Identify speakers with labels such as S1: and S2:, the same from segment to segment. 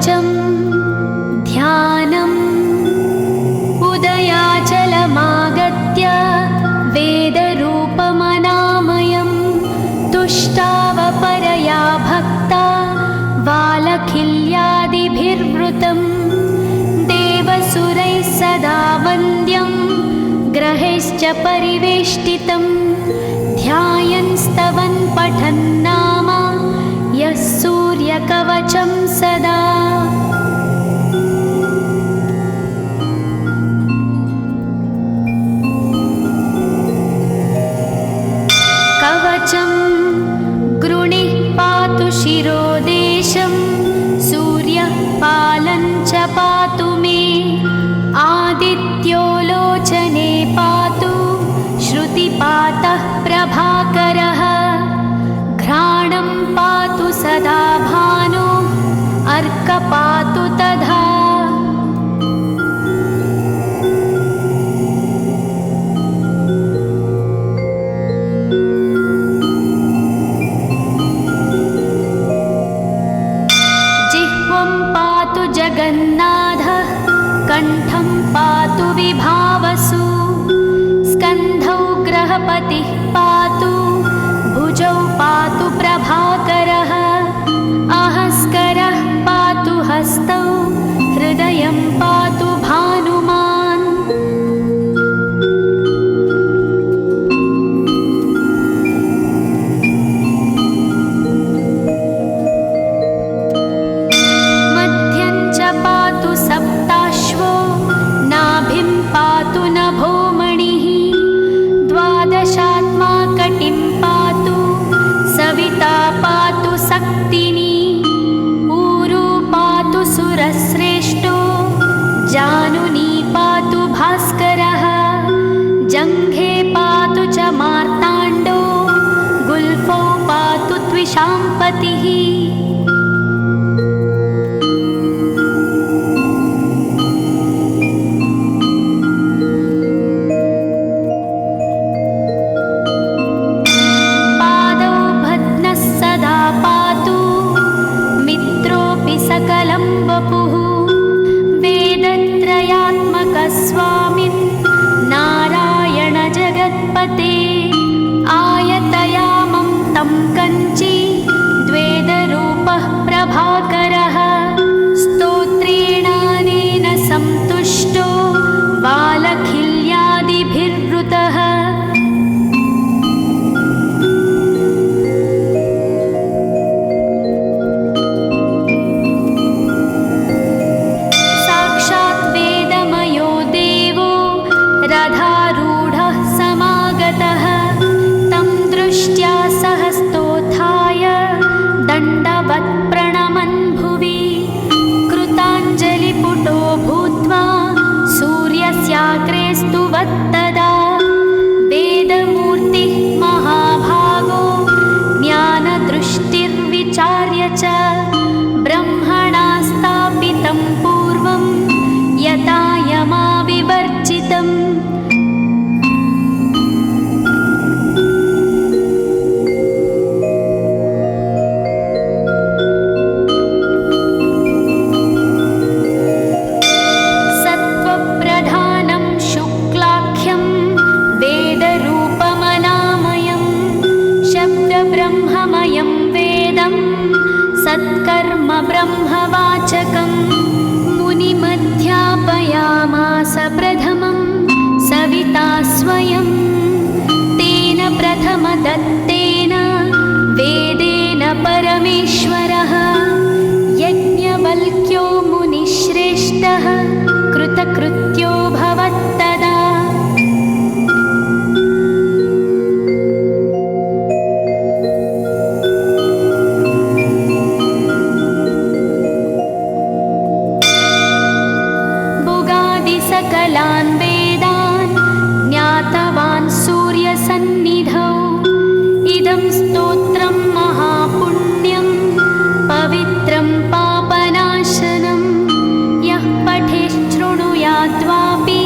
S1: कवचं ध्यानम् उदयाचलमागत्य वेदरूपमनामयं तुष्टावपरया भक्ता वालखिल्यादिभिर्वृतं देवसुरैः सदा वन्द्यं ग्रहैश्च परिवेष्टितं ध्यायन् स्तवन् पठन् नाम यः सूर्यकवचं सदा। कवचं गृणिः पातु शिरोदेशं सूर्यः पालं च पातु मे आदित्यो लोचने पातु श्रुतिपातः प्रभाकरः घ्राणं पातु सदा भानो अर्कपातु तथा। जिह्वं पातु जगन्नाथः कण्ठं पातु विभावसु स्कन्धौ ग्रहपतिः पातु भुजौ पातु प्रभाकरः अहस्करः पातु हस्तौ हृदयं पातु भानुमान्। मध्यं च पातु सप्ताश्वो नाभिं पातु नभोमणिः द्वादशात्मा कटिं पातु सविता पातु सक्तिनी ऊरू पातु सुरश्रेष्ठो जानुनी पातु भास्करः जङ्घे पातु च मार्ताण्डो गुल्फौ पातु त्विषाम्पतिः। सकलं वपुः वेदत्रयात्मकस्वामिन् नारायण जगत्पते आयतयामं तं कञ्ची द्वेदरूपः प्रभाकरः स्तोत्रेणानेन सन्तुष्टो वालखिल्यादिभिर्वृतः। रथारूढः समागतः तं दृष्ट्या सहस्तोत्थाय दण्डवत् प्रणमन् भुवि कृताञ्जलिपुटो भूत्वा सूर्यस्याग्रे स्तुवत्तदा वेदमूर्तिः महाभागो ज्ञानदृष्टिर्विचार्य च ब्रह्मणा स्थापितं पूर्वं यथा यमाविवर्जितम्। सत्त्वप्रधानं शुक्लाख्यं वेदरूपमनामयं शब्दब्रह्ममयं वेदं सत्कर्म ब्रह्मवाचकं मुनिमध्यापयामास प्रथमं सविता स्वयं तेन प्रथमदत्तेन वेदेन परमेश्वरः यज्ञवल्क्यो मुनिश्रेष्ठः कृतकृत्यो भवत्तदा। सकलान् वेदान् ज्ञातवान् सूर्यसन्निधौ इदं स्तोत्रं महापुण्यं पवित्रं पापनाशनं यः पठेच्छृणुयाद्वापि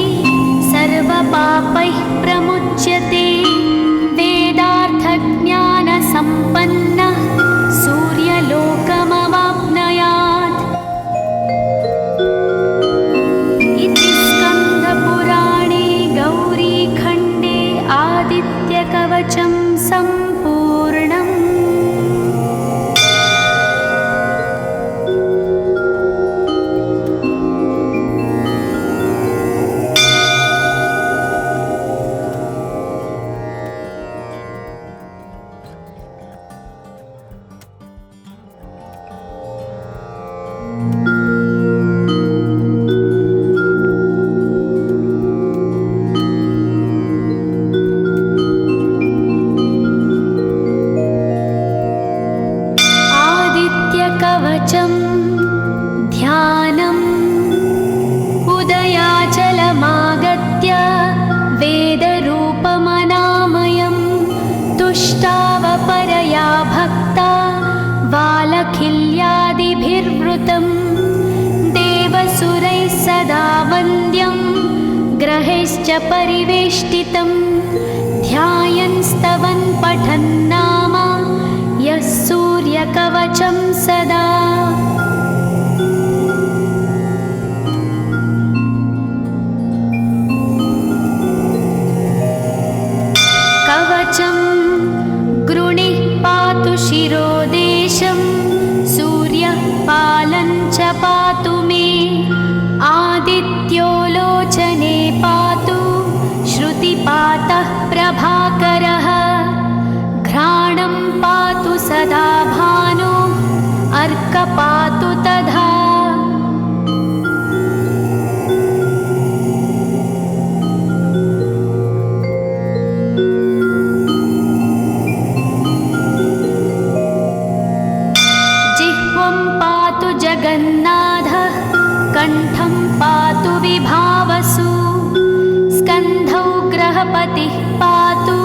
S1: ग्रहैश्च परिवेष्टितं ध्यायन् स्तवन् पठन् नाम यः सूर्यकवचं सदा। कवचं गृणिः पातु शिरोदेशं सूर्यः पालं च पातु मे आदित्यो लोचने पातु श्रुतिपातः प्रभाकरः घ्राणं पातु सदा भानो अर्कपातु तथा। जिह्वं पातु जगन्नाथः कण्ठं पातु विभावसु स्कन्धौ ग्रहपतिः पातु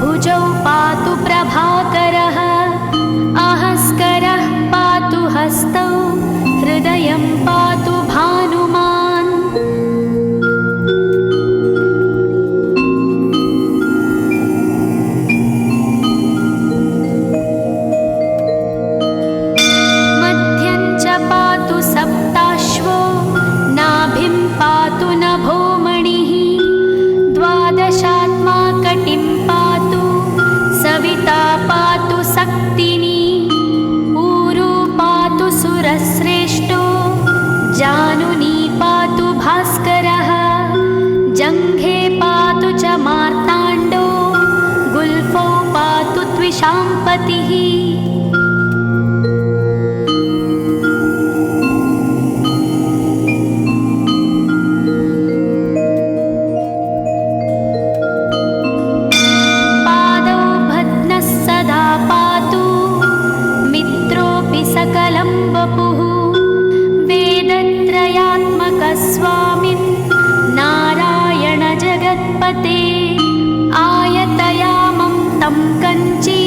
S1: भुजौ पातु प्रभाकरः अहस्करः पातु हस्तौ हृदयं पातु भानुमान्। मध्यं च पातु सप्ताश्वो नाभिं पातु नभोमणिः द्वादशात्मा कटिं पातु सविता पातु सक्तिनी ऊरू पातु सुरश्रेष्ठो जानुनी पातु भास्करः जङ्घे पातु च मार्ताण्डो गुल्फौ पातु त्विषाम्पतिः। सकलं वपुः वेदत्रयात्मकस्वामिन् नारायण जगत्पते आयतयामं तं कञ्ची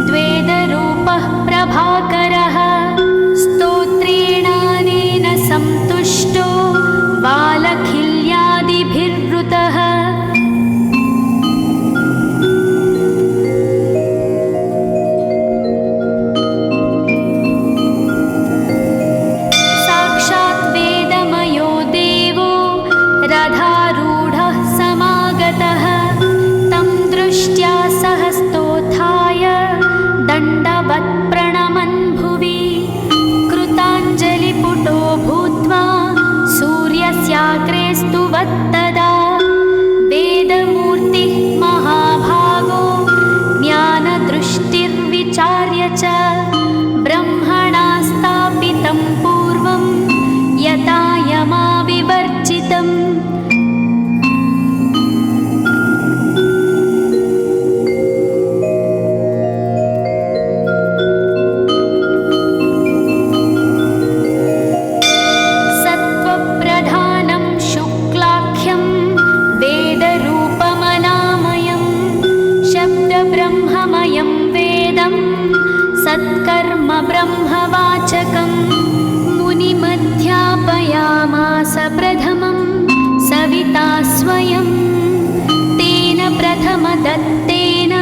S1: द्वेदरूपः प्रभाकरः स्तोत्रेणानेन सन्तुष्टो बालखिल्यादिभिर्वृतः। रथारूढः समागतः तं दृष्ट्या सहस्तोत्थाय दण्डवत् प्रणमन् भुवि कृताञ्जलिपुटो भूत्वा सूर्यस्याग्रे स्तुवत्तदा वेदमूर्तिः महाभागो ज्ञानदृष्टिर्विचार्य च ब्रह्मणा स्थापितं पूर्वं यथा यमाविवर्जितम्। सत्त्वप्रधानं शुक्लाख्यं वेदरूपमनामयं शब्दब्रह्ममयं वेदं सत्कर्म ब्रह्मवाचकं मुनिमध्यापयामास प्रथमं सविता स्वयं तेन प्रथमदत्तेन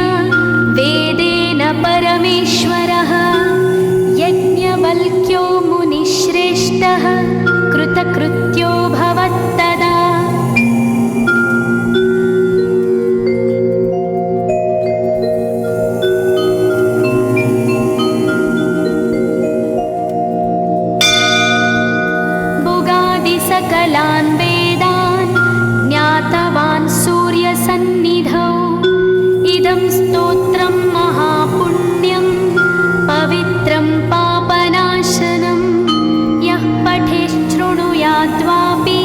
S1: वेदेन परमेश्वरः यज्ञवल्क्यो मुनिश्रेष्ठः कृतकृत्यो भवत्तदा। सकलान् वेदान् ज्ञातवान् सूर्यसन्निधौ इदं स्तोत्रं महापुण्यं पवित्रं पापनाशनं यः पठेच्छृणुयाद्वापि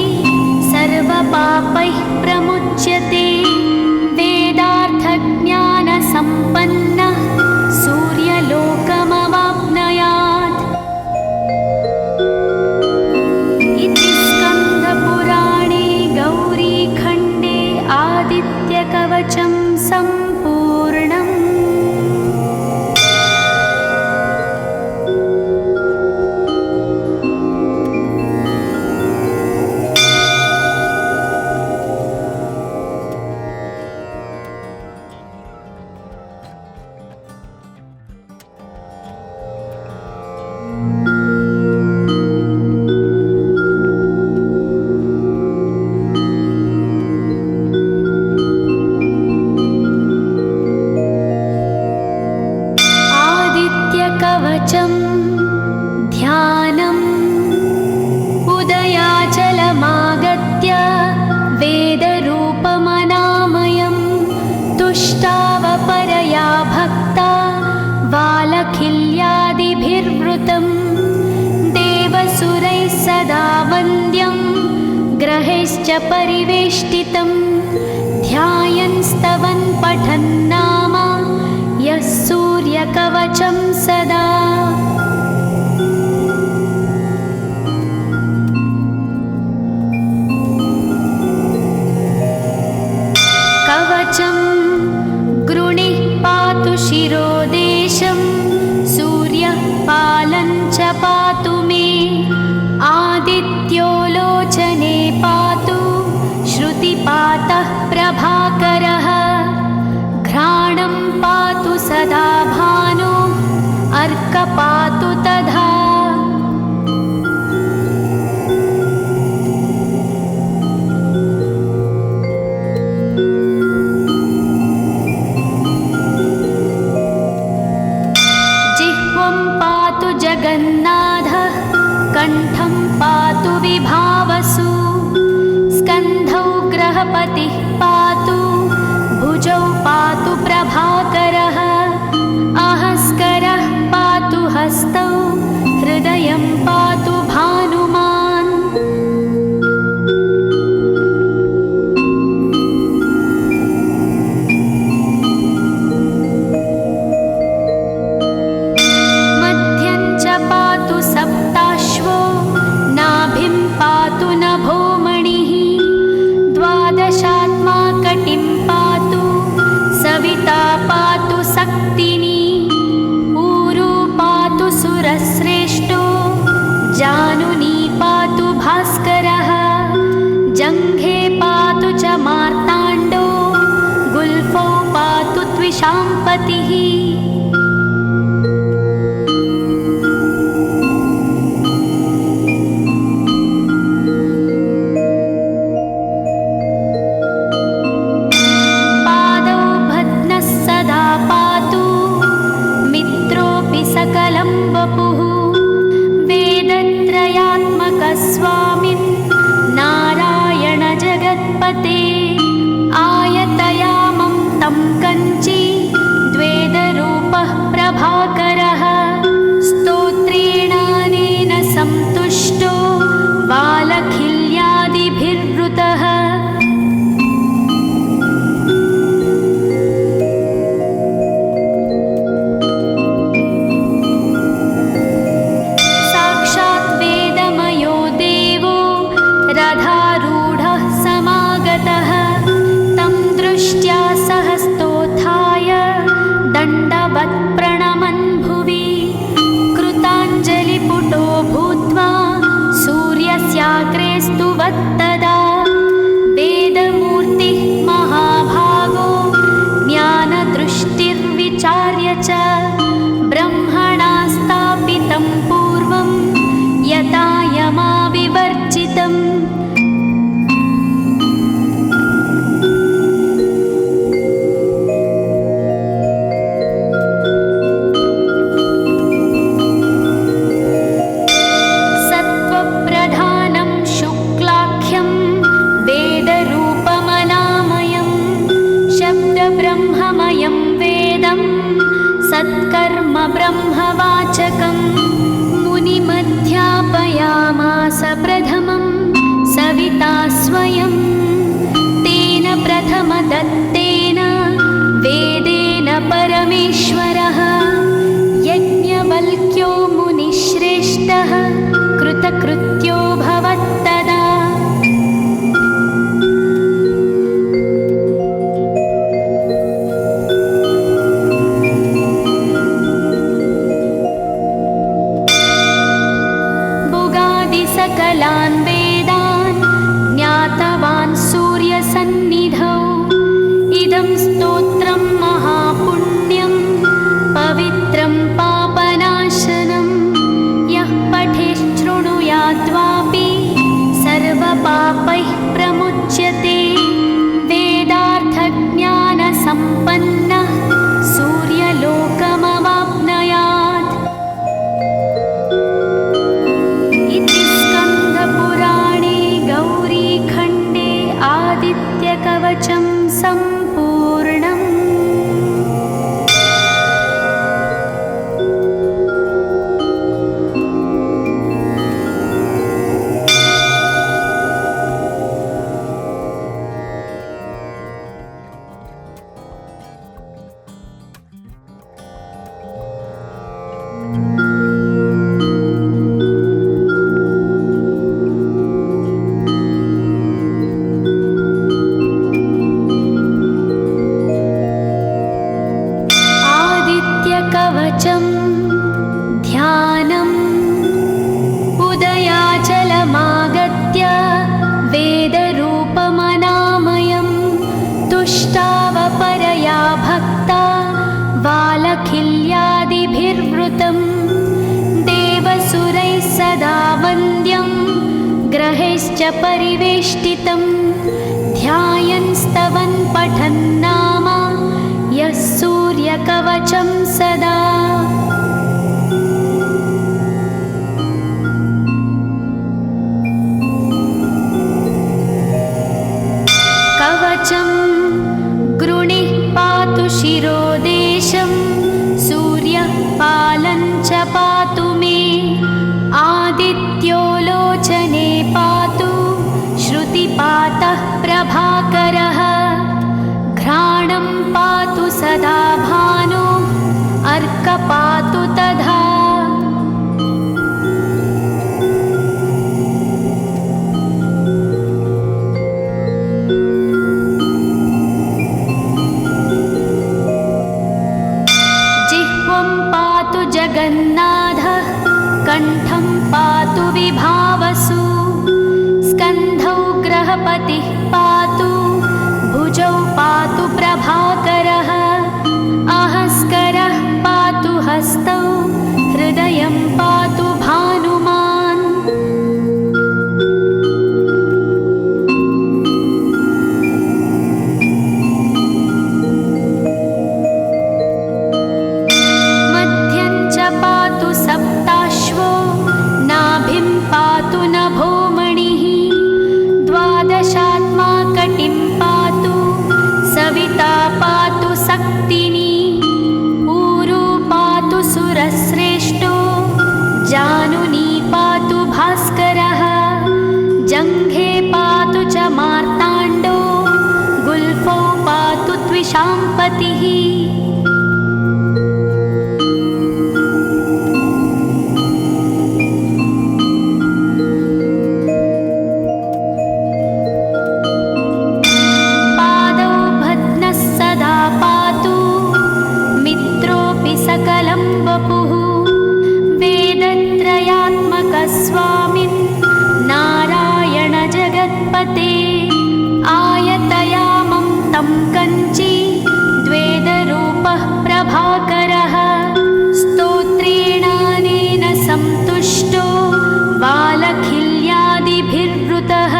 S1: सर्वपापैः प्रमुच्यते वेदार्थज्ञानसम्पन्नः सूर्यलोकमवाप्नुयात्। इति स्कन्दपुराणे गौरीखण्डे आदित्यकवचं सम्पूर्णम्। परिवेष्टितं ध्यायन् स्तवन् पठन् नाम यः सूर्यकवचं सदा। कवचं गृणिः पातु शिरोदेशं सूर्यः पालं च पातु मे आदित्यो लोचने पातु श्रुतिपातः प्रभाकरः घ्राणं पातु सदा भानो अर्कपातु तथा। जगन्नाथः कण्ठं पातु विभावसु स्कन्धौ ग्रहपतिः पातु भुजौ पातु प्रभाकरः अहस्करः पातु हस्तौ हृदयं पातु भानुमान्। पातु सप्ताश्वो नाभिं पातु नभोमणिः द्वादशात्मा कटिं पातु सविता पातु सक्तिनी ऊरू पातु सुरश्रेष्ठो जानुनी पातु भास्करः जङ्घे पातु च मार्ताण्डो गुल्फौ पातु त्विषाम्पतिः। सकलं वपुः वेदत्रयात्मकस्वामिन् नारायण जगत्पते आयतयामं तं कञ्ची द्वेदरूपः प्रभाकरः स्तोत्रेणानेन सन्तुष्टो बालखिल्यादिभिर्वृतः। रथारूढः समागतः तं दृष्ट्या सहस्तोत्थाय दण्डवत् प्रणमन् भुवि कृताञ्जलिपुटो भूत्वा सूर्यस्याग्रे स्तुवत्तदा वेदमूर्तिः महाभागो ज्ञानदृष्टिर्विचार्य च ब्रह्मणा स्थापितं पूर्वं यथा यमाविवर्जितम्। सत्त्वप्रधानं शुक्लाख्यं वेदरूपमनामयं शब्दब्रह्ममयं वेदं सत्कर्म ब्रह्मवाचकम् मुनिमध्यापयामास प्रथमं सविता स्वयं तेन प्रथमदत्तेन वेदेन परमेश्वरः यज्ञवल्क्यो मुनिश्रेष्ठः कृतकृत्यो भवत्तदा। सकलान् वेदान् ज्ञातवान् सूर्यसन्निधौ इदं स्तोत्रं महापुण्यं पवित्रं पापनाशनं यः पठेच्छृणुयाद्वापि सर्वपापैः प्रमुच्यते वेदार्थज्ञानसम्पन्नः सूर्यलोकमवाप्नुयात्। इति स्कन्दपुराणे गौरीखण्डे आदित्यकवचं सम्पूर्णम्। सदा वन्द्यं ग्रहैश्च परिवेष्टितं ध्यायन् स्तवन् पठन् नाम यः सूर्यकवचं सदा। कवचं गृणिः पातु शिरोदेशं सूर्यः पालं च पातु मे आदित्यो लोचने पातु श्रुतिपातः प्रभाकरः घ्राणं पातु सदा भानो अर्कपातु तथा। जिह्वं पातु जगन्नाथः कण्ठं पातु विभावसु स्कन्धौ ग्रहपतिः पातु भुजौ पातु प्रभाकरः अहस्करः पातु हस्तौ हृदयं पातु भानुमान्। मध्यं च पातु सप्ताश्वो नाभिं पातु नभोमणिः द्वादशात्मा कटिं पातु सविता पातु सक्तिनी ऊरू पातु सुरश्रेष्ठो जानुनी पातु भास्करः जङ्घे पातु च मार्ताण्डो गुल्फौ पातु त्विषाम्पतिः। सकलं वपुः वेदत्रयात्मकस्वामिन् नारायण जगत्पते आयतयामं तं कञ्ची द्वेदरूपः प्रभाकरः स्तोत्रेणानेन सन्तुष्टो बालखिल्यादिभिर्वृतः।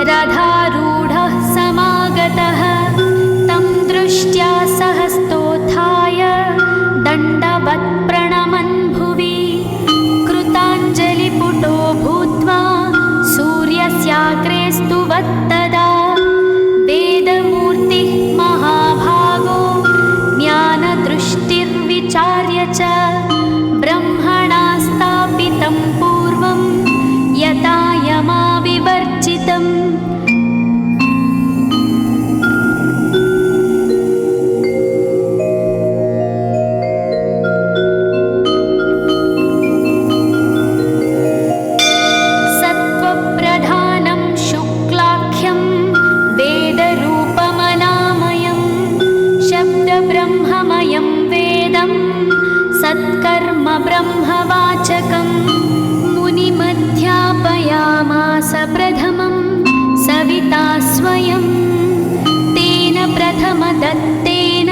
S1: रथारूढः समागतः तं दृष्ट्या सहस्तोत्थाय दण्डवत् प्रणमन् भुवि कृताञ्जलिपुटो भूत्वा सूर्यस्याग्रे स्तुवत्तदा वेदमूर्तिः महाभागो ज्ञानदृष्टिर्विचार्य च ब्रह्मणा स्थापितं पूर्वं यथा यमाविवर्जितम्। सत्त्वप्रधानं शुक्लाख्यं वेदरूपमनामयं शब्दब्रह्ममयं वेदं सत्कर्म ब्रह्मवाचकम् मुनिमध्यापयामास प्रथमं सविता स्वयं तेन प्रथमदत्तेन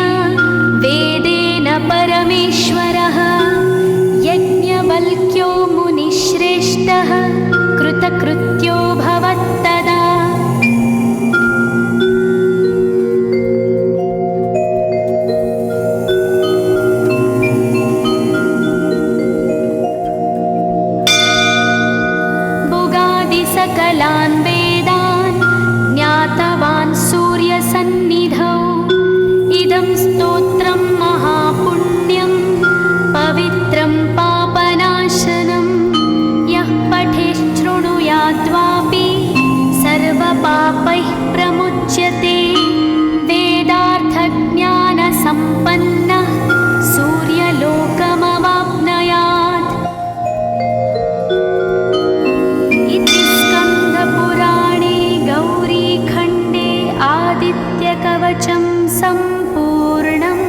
S1: वेदेन परमेश्वरः यज्ञवल्क्यो मुनिश्रेष्ठः कृतकृत्यो भवत्तदा। सकलान् वेदान् ज्ञातवान् सूर्यसन्निधौ इदं स्तोत्रं महापुण्यं पवित्रं पापनाशनं यः पठेच्छृणुयाद्वापि सर्वपापैः प्रमुच्यते वेदार्थज्ञानसम्पन्नः सूर्यलोकमवाप्नुयात्। इति स्कन्दपुराणे गौरीखण्डे आदित्यकवचं सम्पूर्णम्।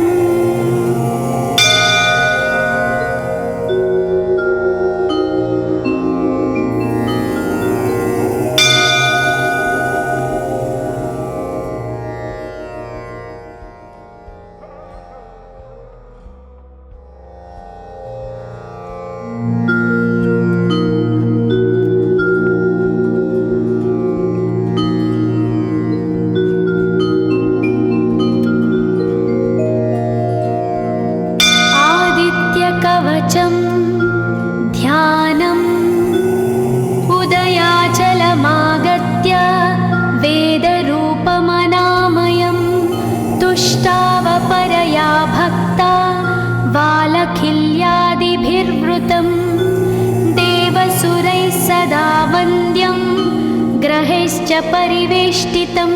S1: च परिवेष्टितं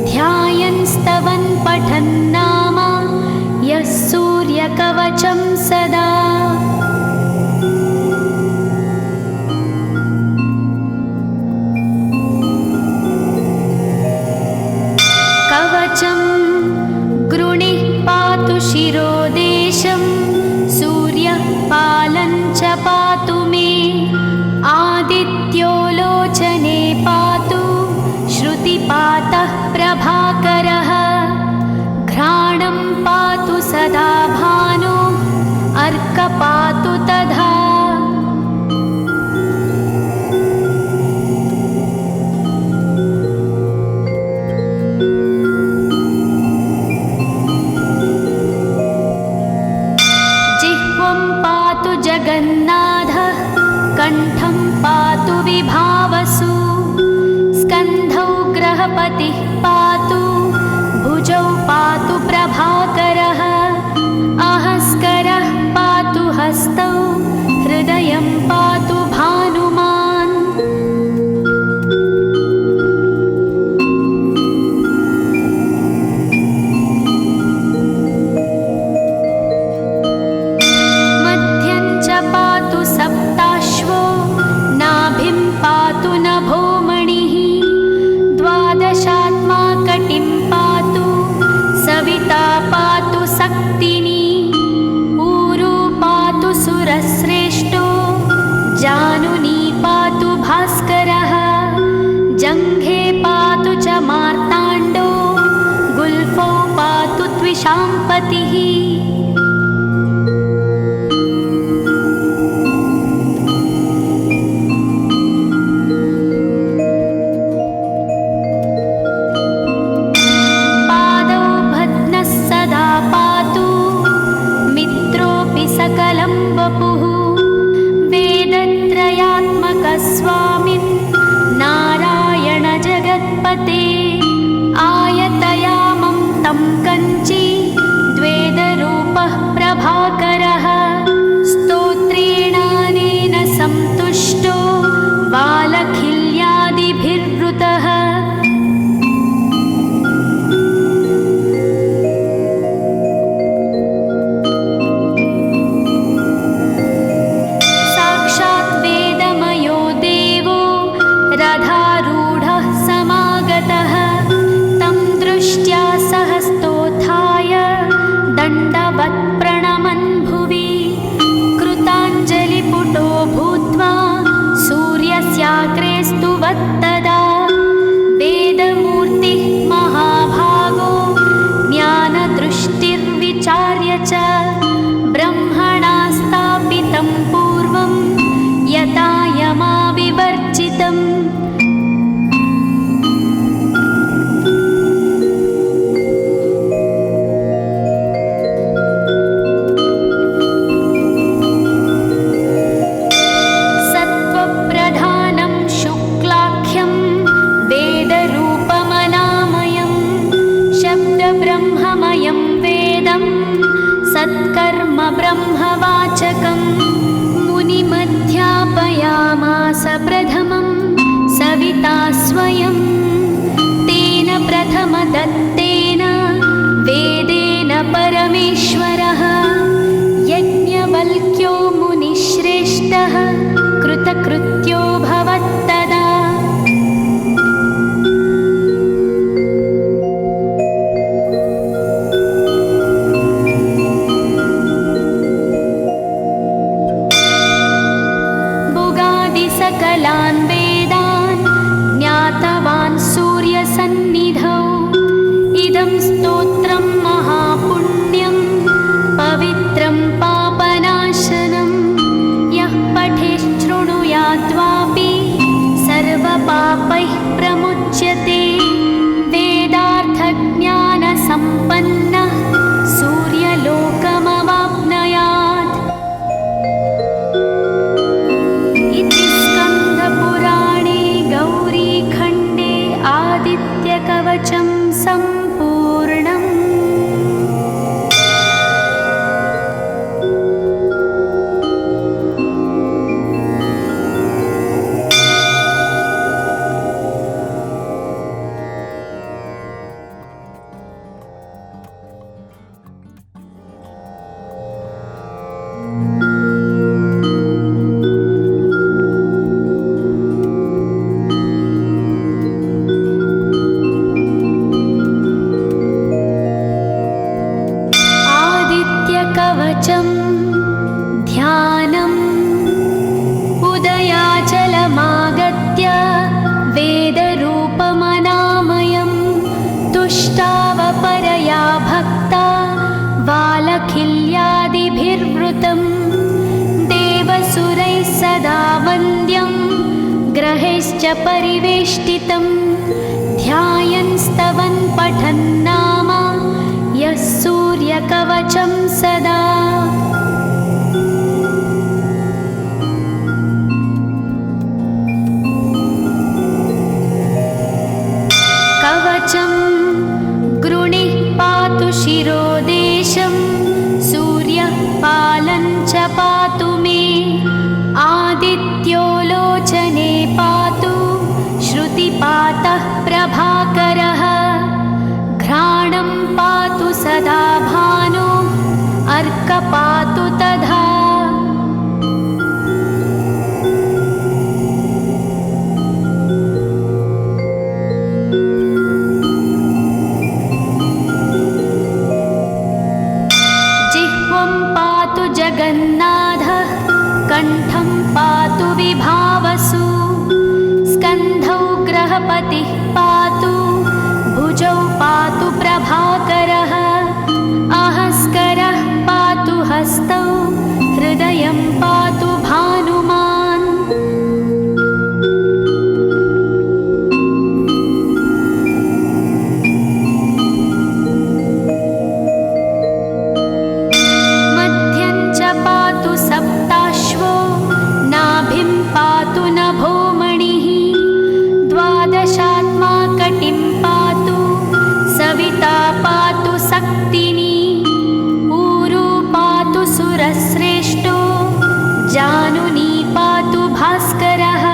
S1: ध्यायन् स्तवन् पठन् नाम यः सूर्यकवचं सदा। कवचं गृणिः पातु शिरोदेशं सूर्यः पालं च पातु मे आदित्यो लोचने पातु श्रुतिपातः प्रभाकरः घ्राणं पातु सदा भानो अर्क पातु तथा। जिह्वं पातु जगन्नाथः कण्ठं पातु विभावसु स्कन्धौ ग्रहपतिः पातु भुजौ पातु प्रभाकरः अहस्करः पातु हस्तौ हृदयं पातु भानुमान्। मध्यं च पातु सप्ताश्वो नाभिं पातु नभोमणिः द्वादशात्मा कटिं पातु सविता पातु सक्तिनी ऊरू पातु सुरश्रेष्ठो जानुनी पातु भास्करः जङ्घे पातु च मार्ताण्डो गुल्फौ पातु त्विषाम्पतिः। सकलं वपुः वेदत्रयात्मकस्वामिन् नारायण जगत्पते आयतयामं तं कञ्ची द्वेदरूपः प्रभाकरः स्तोत्रेणानेन सन्तुष्टो बालखिल्यादिभिर्वृतः। रथारूढः समागतः तं दृष्ट्या सहस्तोत्थाय दण्डवत् प्रणमन् भुवि कृताञ्जलिपुटो भूत्वा सूर्यस्याग्रे स्तुवत्तदा वेदमूर्तिः महाभागो ज्ञानदृष्टिर्विचार्य च ब्रह्मणा स्थापितं पूर्वं यथा यमाविवर्जितम्। सत्त्वप्रधानं शुक्लाख्यं वेदरूपमनामयं शब्दब्रह्ममयं वेदं सत्कर्म ब्रह्मवाचकम् मुनिमध्यापयामास प्रथमं सविता स्वयं तेन प्रथमदत्तेन वेदेन परमेश्वरः यज्ञवल्क्यो मुनिश्रेष्ठः कृतकृत्यो भवत्तदा। सकलान् वेदान् ज्ञातवान् सूर्यसन्निधौ इदं स्तोत्रं महापुण्यं पवित्रं पापनाशनं यः पठेच्छृणुयाद्वापि कवचैश्च परिवेष्टितं ध्यायन् स्तवन् पठन् नाम यः सूर्यकवचं सदा। कवचं गृणिः पातु शिरोदेशं सूर्यः पालं च पातु मे आदित्यो लोचने पातु श्रुतिपातः प्रभाकरः घ्राणं पातु सदा भानो अर्क पातु तथा। जिह्वं पातु जगन्नाथः कण्ठं पातु विभावसु स्कन्धौ ग्रहपतिः पातु भुजौ पातु प्रभाकरः अहस्करः पातु हस्तौ हृदयं पातु भानुमान्। मध्यं च पातु सप्ताश्वो नाभिं पातु नभोमणिः द्वादशात्मा कटिं पातु सविता पातु सक्तिनी ऊरू पातु सुरश्रेष्ठो जानुनी पातु भास्करः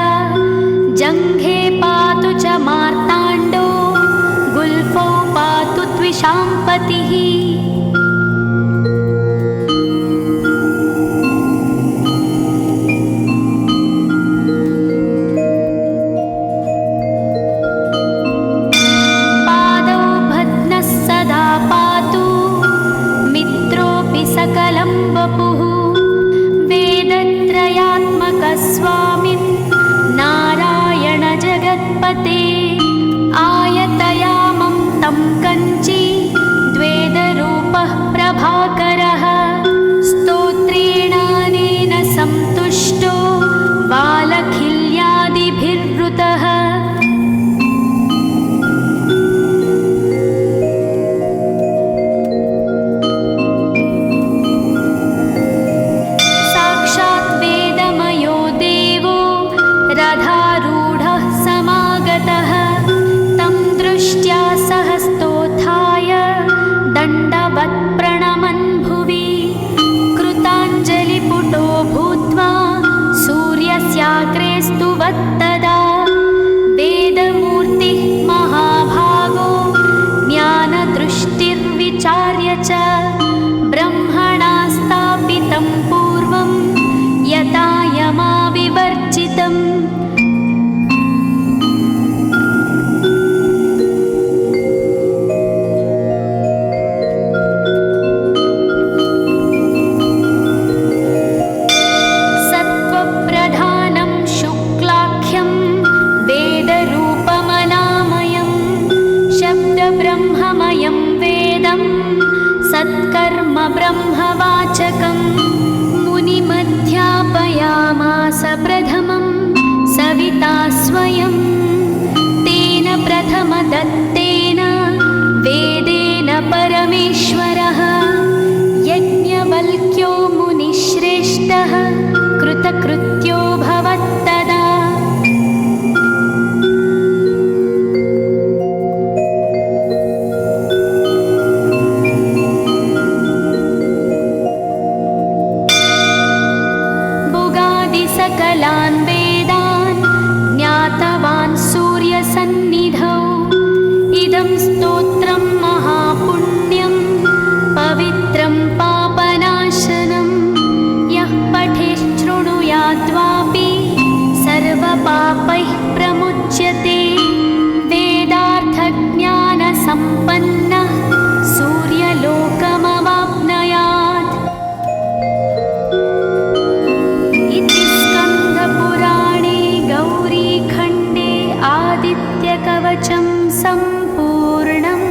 S1: जङ्घे पातु च मार्ताण्डो गुल्फौ पातु त्विषाम्पतिः। सकलं वपुः वेदत्रयात्मकस्वामिन् नारायण जगत्पते आयतयामं तं कञ्ची द्वेदरूपः प्रभाकरः स्तोत्रेणानेन सन्तुष्टो बालखिल्यादिभिर्वृतः। रथारूढः समागतः तं दृष्ट्या सहस्तोत्थाय दण्डवत् प्रणमन् भुवि कृताञ्जलिपुटो भूत्वा सूर्यस्याग्रे स्तुवत्तदा वेदमूर्तिः महाभागो ज्ञानदृष्टिर्विचार्य च ब्रह्मणा स्थापितं पूर्वं यथा यमाविवर्जितम्। सत्त्वप्रधानं शुक्लाख्यं वेदरूपमनामयं शब्दब्रह्ममयं वेदं सत्कर्म ब्रह्मवाचकं मुनिमध्यापयामास प्रथमं सविता स्वयं तेन प्रथमदत्तेन वेदेन परमेश्वरः यज्ञवल्क्यो मुनिश्रेष्ठः कृतकृत्यो भवत्तदा। सकलान् वेदान् ज्ञातवान् सूर्यसन्निधौ इदं स्तोत्रं महापुण्यं पवित्रं पापनाशनं यः पठेच्छृणुयाद्वापि सर्वपापैः प्रमुच्यते वेदार्थज्ञानसम्पन्नः सूर्यलोकमवाप्नुयात्। पुराणे गौरीखण्डे आदित्यकवचं सम्पूर्णम्।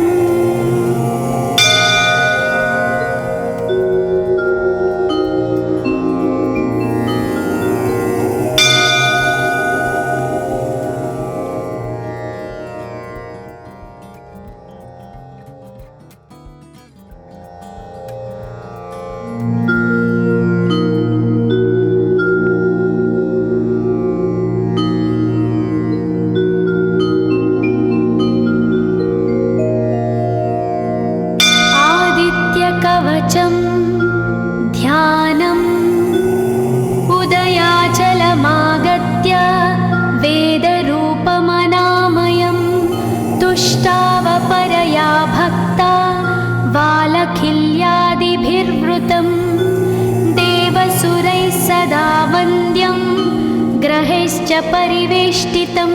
S1: परिवेष्टितं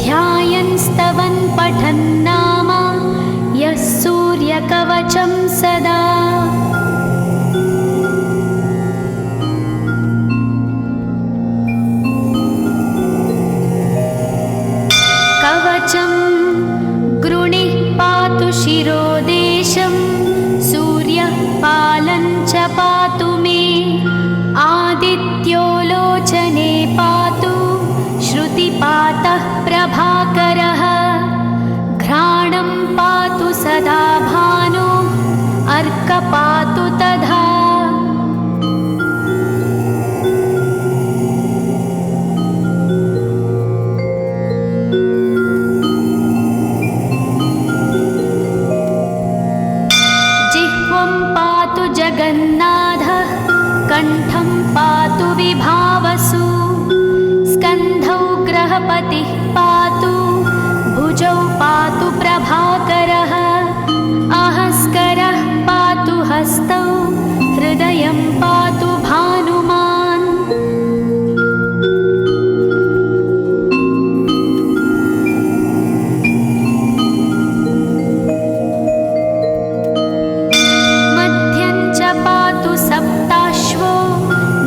S1: ध्यायन् स्तवन् पठन् नाम यः सूर्यकवचं सदा। कवचं गृणिः पातु शिरोदेशं सूर्यः पालं च पातु मे आदित्यो लोचने पातु श्रुतिपातः प्रभाकरः घ्राणं पातु सदा भानु अर्कपातु तथा। जिह्वं पातु जगन्नाथः कण्ठं पातु विभावसु स्कन्धौ ग्रहपतिः पातु भुजौ पातु प्रभाकरः अहस्करः पातु हस्तौ हृदयं पातु भानुमान्। मध्यं च पातु सप्ताश्वो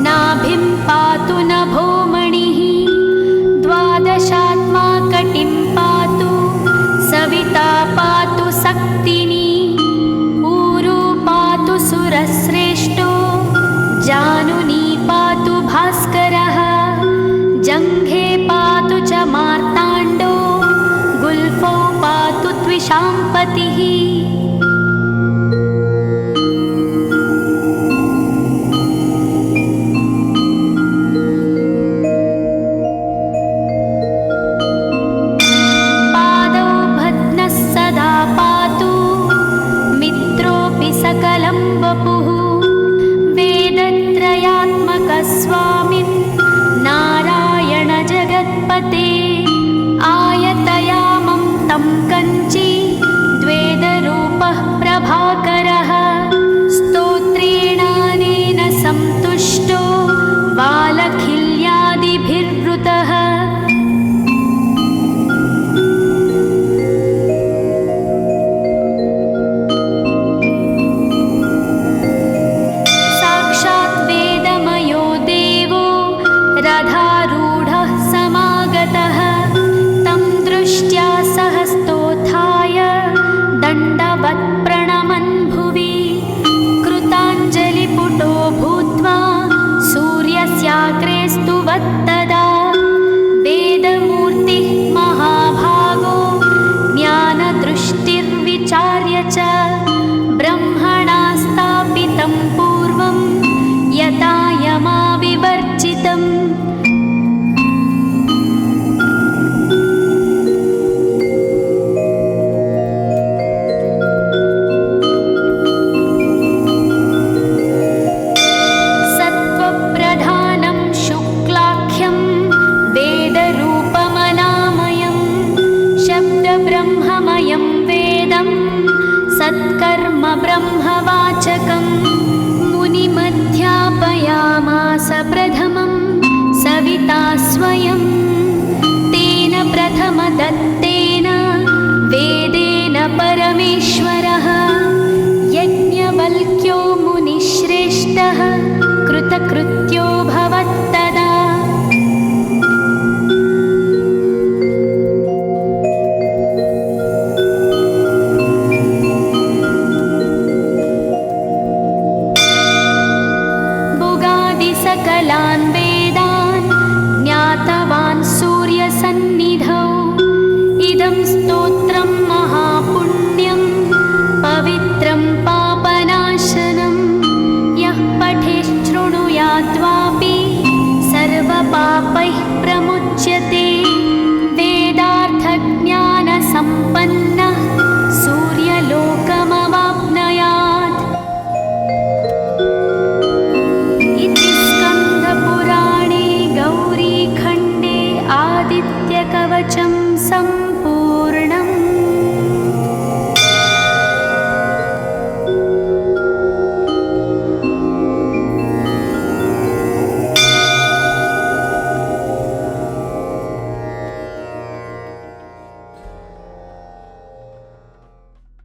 S1: नाभिं पातु नभोमणिः द्वादशात्मा कटिं पातु सविता पातु सक्तिनी ऊरू पातु सुरश्रेष्ठो जानुनी पातु भास्करः जङ्घे पातु च मार्ताण्डो गुल्फौ पातु त्विषाम्पतिः। सकलं वपुः वेदत्रयात्मकस्वामिन् नारायण जगत्पते आयतयामं तं कञ्चि द्वेदरूपः प्रभाकरः स्तोत्रेणानेन सन्तुष्टो बालखिल्यादिभिर्वृतः। रथारूढः समागतः तं दृष्ट्या सहस्तोत्थाय दण्डवत् प्रणमन् भुवि कृताञ्जलिपुटो भूत्वा सूर्यस्याग्रे स्तुवत्तदा वेदमूर्तिः महाभागो ज्ञानदृष्टिर्विचार्य च ब्रह्मणा स्थापितं पूर्वं यथा यमाविवर्जितम्। सत्त्वप्रधानं शुक्लाख्यं वेदरूपमनामयं शब्दब्रह्ममयं वेदं सत्कर्म ब्रह्मवाचकं मुनिमध्यापयामास प्रथमं सविता स्वयं तेन प्रथमदत्तेन वेदेन परमेश्वरः यज्ञवल्क्यो मुनिश्रेष्ठः कृतकृत्यो भवत्तदा। सकलान् वेदान् ज्ञातवान् सूर्यसन्निधौ इदं स्तोत्रं महापुण्यं पवित्रं पापनाशनं यः पठेच्छृणुयाद्वापि सर्वपापैः प्रमुच्यते वेदार्थज्ञानसम्पन्नः सूर्यलोकमवाप्नुयात्। पुराणे गौरीखण्डे आदित्यकवचं